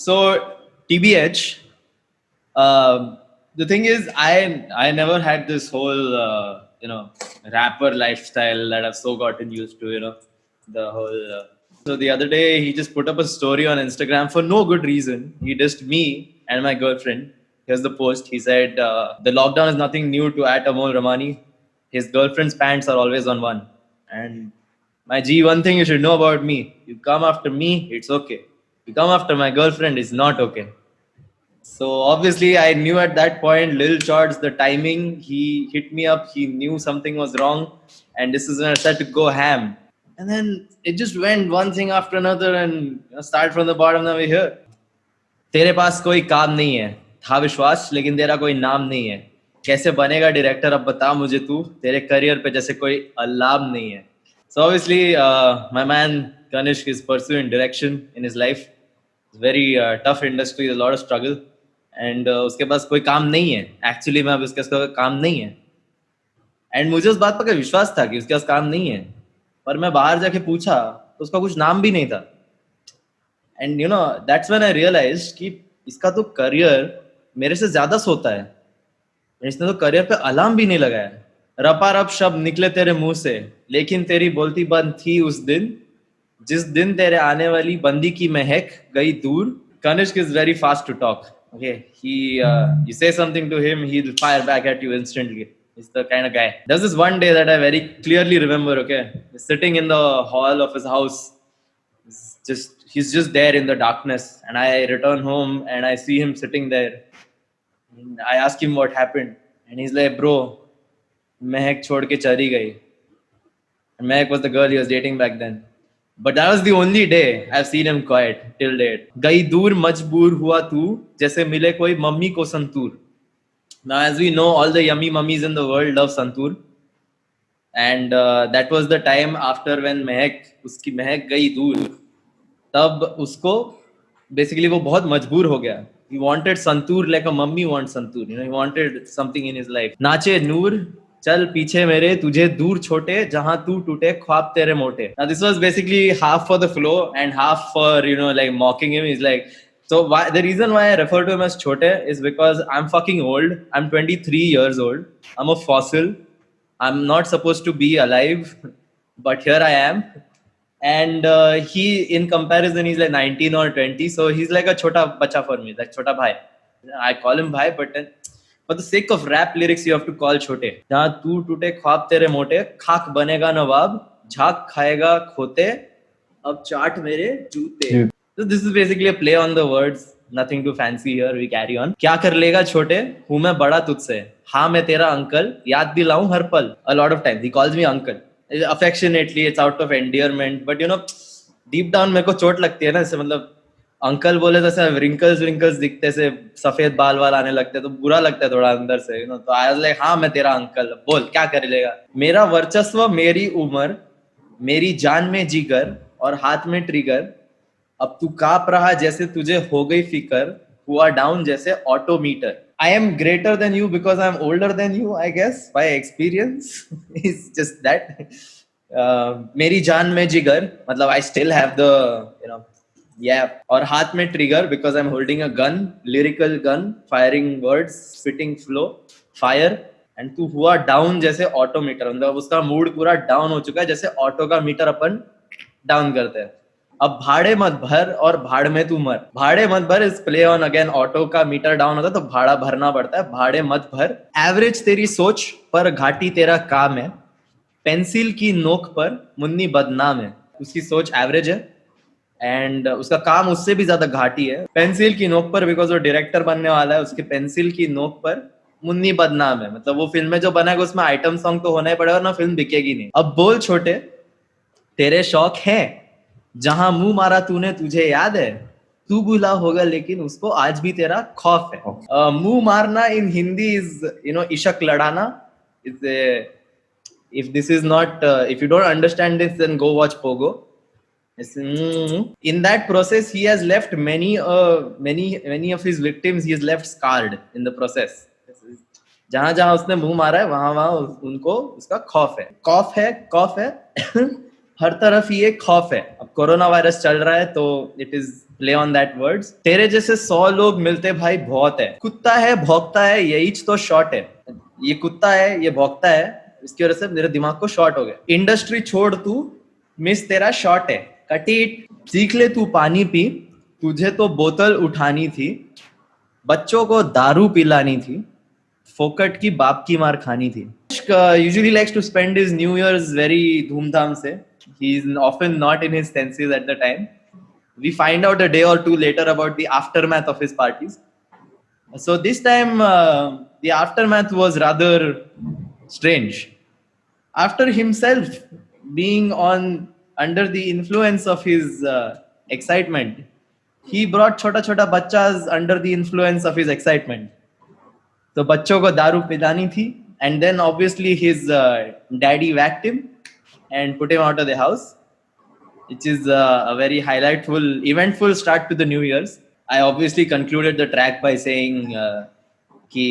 So TBH, the thing is, I never had this whole rapper lifestyle that I've so gotten used to. The whole. So the other day, he just put up a story on Instagram for no good reason. He dissed me and my girlfriend. Here's the post. He said, "The lockdown is nothing new to at Amol Ramani. His girlfriend's pants are always on one." And my G, one thing you should know about me: you come after me, it's okay. You come after my girlfriend, it's not okay. So obviously, I knew at that point, Lil Chauds, the timing, he hit me up. He knew something was wrong, and this is when I started to go ham. And then it just went one thing after another, and start from the bottom. Now we're here. तेरे पास कोई काम नहीं है, था विश्वास लेकिन तेरा कोई नाम नहीं है. कैसे बनेगा डायरेक्टर अब बता मुझे तू, तेरे करियर पे जैसे कोई अलार्म नहीं है. So obviously, my man Kanishka is pursuing direction in his life. It's very tough industry, a lot of struggle. And उसके पास कोई काम नहीं है. एक्चुअली में अब उसके पास काम नहीं है. एंड मुझे उस बात पर विश्वास था कि उसके पास काम नहीं है, पर मैं बाहर जाके पूछा तो उसका कुछ नाम भी नहीं था. And that's when I realised कि इसका तो करियर मेरे से ज्यादा सोता है. इसने तो करियर पे अलार्म भी नहीं लगाया. रपारप शब्द निकले तेरे मुंह से, लेकिन तेरी बोलती बंद थी उस दिन, जिस दिन तेरे आने वाली बंदी की महक गई दूर. Kanishka is very fast to talk. Okay, you say something to him, he'll fire back at you instantly. He's the kind of guy. There's this one day that I very clearly remember. Okay, he's sitting in the hall of his house. He's just there in the darkness, and I return home and I see him sitting there. And I ask him what happened, and he's like, "Bro, Mehak chhod ke chali gayi." And Mehak was the girl he was dating back then. But that was the only day I've seen him quiet till date. गई दूर मजबूर हुआ तू, जैसे मिले कोई mummy को santoor. Now, as we know, all the yummy mummies in the world love santoor. And that was the time after when उसकी महक गई दूर, तब उसको basically वो बहुत मजबूर हो गया. He wanted santoor like a mummy wants santoor. He wanted something in his life. नाचे नूर चल पीछे मेरे, तुझे दूर छोटे, जहां तू टूटे ख्वाब तेरे मोटे. Now this was basically half for the flow and half for like mocking him. He's like, so the reason why I refer to him as Chhote is because I'm fucking old. I'm 23 years old. I'm a fossil. I'm not supposed to be alive, but here I am. And he, in comparison, he's like 19 or 20, so he's like a chota bacha for me, like chota bhai. I call him bhai, but then for the sake of rap lyrics, you have to call Chhote. जहाँ तू टूटे ख्वाब तेरे मोटे, खाक बनेगा नवाब, झाग खाएगा खोते, अब चाट मेरे जूते. So this is basically a play on the words. Nothing too fancy here. We carry on. क्या कर लेगा छोटे, हूँ मैं बड़ा तुझसे, हाँ मैं तेरा अंकल, याद दिलाऊं हर पल. A lot of times he calls me uncle. Affectionately, it's out of endearment, but deep down मेरे को चोट लगती है ना. जैसे मतलब अंकल बोले तो ऐसे रिंकल्स दिखते से, सफेद बाल वाल आने लगते तो बुरा लगता है थोड़ा अंदर से. तो आई वाज लाइक, हाँ मैं तेरा अंकल, बोल क्या कर लेगा. मेरा वर्चस्व, मेरी उम्र, मेरी जान में जिगर और हाथ में ट्रिगर, अब तू कांप रहा जैसे तुझे हो गई फिकर, हुआ डाउन जैसे odometer. I am greater than you because I'm older than you, I guess, by experience. It's just that. मेरी जान में जिगर, मतलब I still have the, yeah. और हाथ में trigger because I'm holding a gun, lyrical gun, firing words, spitting flow, fire. And तू हुआ डाउन जैसे ऑटोमीटर, मतलब उसका मूड पूरा डाउन हो चुका है, जैसे ऑटो का मीटर अपन डाउन करते हैं. अब भाड़े मत भर और भाड़ में तू मर. भाड़े मत भर इस प्ले ऑन अगेन, ऑटो का मीटर डाउन होता है तो भाड़ा भरना पड़ता है. भाड़े मत भर. एवरेज तेरी सोच पर घाटी तेरा काम है, पेंसिल की नोक पर मुन्नी बदनाम है. उसकी सोच एवरेज है एंड उसका काम उससे भी ज्यादा घाटी है. पेंसिल की नोक पर बिकॉज वो डायरेक्टर बनने वाला है, उसके पेंसिल की नोक पर मुन्नी बदनाम है. मतलब वो फिल्म में जो बनाएगा उसमें आइटम सॉन्ग तो होना ही पड़ेगा, ना फिल्म बिकेगी नहीं. अब बोल छोटे, तेरे शौक है, जहां मुंह मारा तूने तुझे याद है, तू भूला होगा लेकिन उसको आज भी तेरा खौफ है. मुंह मारना इन हिंदी इज इशक लड़ाना. If this is not, if you don't understand this, then go watch Pogo. In that process, he has left many of his victims. He has left scarred in the process. जहां जहां उसने मुंह मारा है, वहां वहां उनको उसका खौफ है. हर तरफ ये खौफ है. अब कोरोना वायरस चल रहा है तो it is play on that words. तेरे जैसे 100 लोग मिलते भाई बहुत है. कुत्ता है भौंकता है यही तो शॉर्ट है. ये कुत्ता है ये भौंकता है इसकी वजह से मेरे दिमाग को शॉर्ट हो गया. इंडस्ट्री छोड़ तू मिस तेरा शॉर्ट है. कटीट सीख ले तू पानी पी. तुझे तो बोतल उठानी थी. बच्चों को दारू पिलानी थी. फोकट की बाप की मार खानी थी. Usually likes to spend his New Year's very धूमधाम से. He is often not in his senses at the time. We find out a day or two later about the aftermath of his parties. So this time, the aftermath was rather strange. After himself being on under the influence of his excitement, he brought chota chota bachas under the influence of his excitement. तो बच्चों को दारू पिलानी थी. And then obviously his daddy whacked him and put him out of the house, which is a very highlightful, eventful start to the New Year's. I obviously concluded the track by saying कि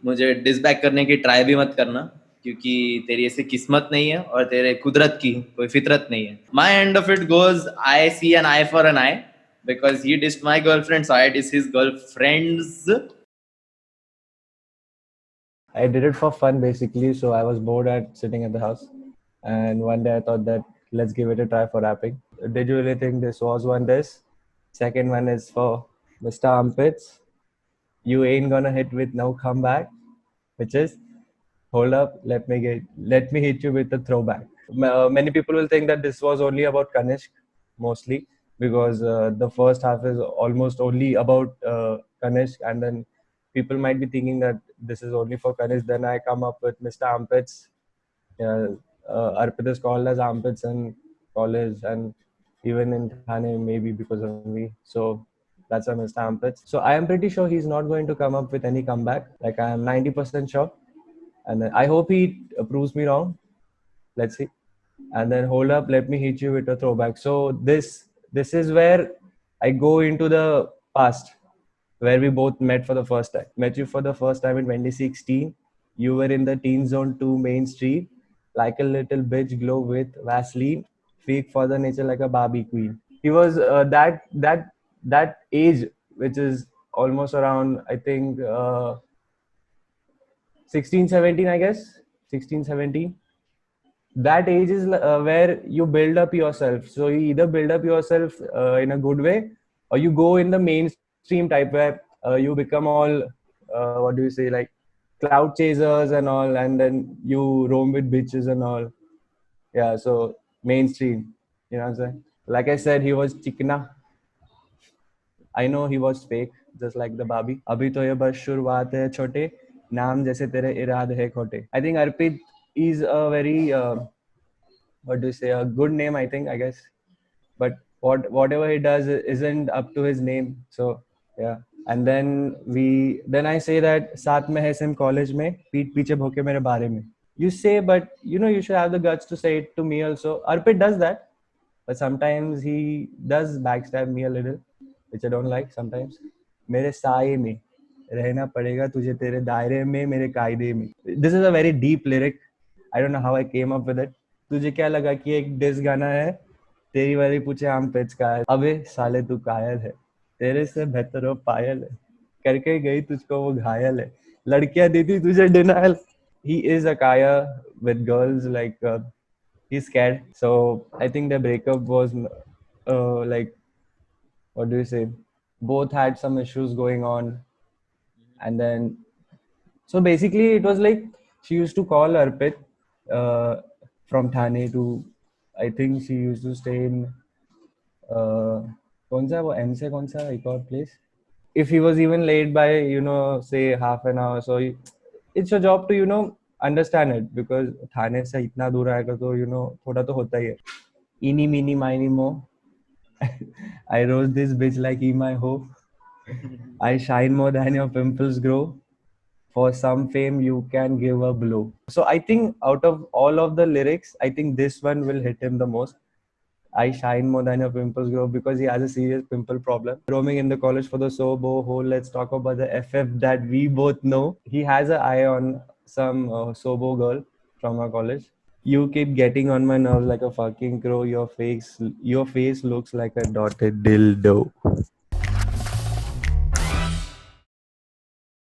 मुझे डिसबैक करने की try भी मत करना क्योंकि तेरी ऐसी किस्मत नहीं है और तेरे कुदरत की कोई फितरत नहीं है. My end of it goes, I see an eye for an eye because he dissed my girlfriend, so I diss his girlfriends. I did it for fun basically. So I was bored at sitting at the house, and one day I thought that let's give it a try for rapping. Did you really think this was one diss? Second one is for Mr. Armpits. You ain't gonna hit with no comeback, which is hold up, let me hit you with a throwback. Many people will think that this was only about Kanishk mostly because the first half is almost only about Kanishk, and then people might be thinking that this is only for Kanishk. Then I come up with Mr. Armpits. Yeah, Arpit is called as Armpits in college and even in Thane maybe because of me. So that's why Mr. Armpits. So I am pretty sure he's not going to come up with any comeback. Like I am 90% sure. And I hope he proves me wrong. Let's see. And then hold up, let me hit you with a throwback. So this is where I go into the past, where we both met for the first time. Met you for the first time in 2016. You were in the teen zone 2 Main Street, like a little bitch glow with Vaseline, fake for the nature like a Barbie queen. He was that age, which is almost around I think 16, 17, I guess 16, 17. That age is where you build up yourself. So you either build up yourself in a good way, or you go in the mainstream type where you become all what do you say, like cloud chasers and all, and then you roam with bitches and all. Yeah, so mainstream, you know what I'm saying? Like I said, he was chikna. I know he was fake, just like the Barbie. अभी तो ये बस शुरुआत है छोटे, नाम जैसे तेरे इरादे है खोटे. I think Arpit is a very what do you say, a good name, I think, I guess. But whatever he does isn't up to his name. So yeah. And then I say that साथ में है SIM college में पीठ पीछे भोके मेरे बारे में. You say, but you know you should have the guts to say it to me also. Arpit does that, but sometimes he does backstab me a little, which I don't like sometimes. मेरे साये में रहना पड़ेगा तुझे तेरे दायरे में मेरे कायदे में. This is a very deep lyric. I don't know how I came up with it. तुझे क्या लगा कि एक डिस गाना है, तेरी वाली पूछे आम पेच का है, अबे साले तू कायल है, तेरे से बेहतर हो पायल है, करके गई तुझको वो घायल है, लड़कियां देती तुझे denial. He is a kaya with girls, like he's scared. So I think the breakup was like, what do you say, both had some issues going on. And then so basically it was like she used to call Arpit from Thane to, I think she used to stay in कौन सा वो M से कौन सा एक और place. If he was even late by, you know, say half an hour, so it's your job to, you know, understand it, because थाने से इतना दूर आएगा तो, you know, थोड़ा तो होता ही है. Eeny meeny miny mo, I rose this bitch like E my ho, I shine more than your pimples grow, for some fame you can give a blow. So I think out of all of the lyrics, I think this one will hit him the most. I shine more than your pimples grow, because he has a serious pimple problem. Roaming in the college for the sobo hole. Let's talk about the FF that we both know. He has an eye on some sobo girl from our college. You keep getting on my nerves like a fucking crow. Your face looks like a dotted dildo.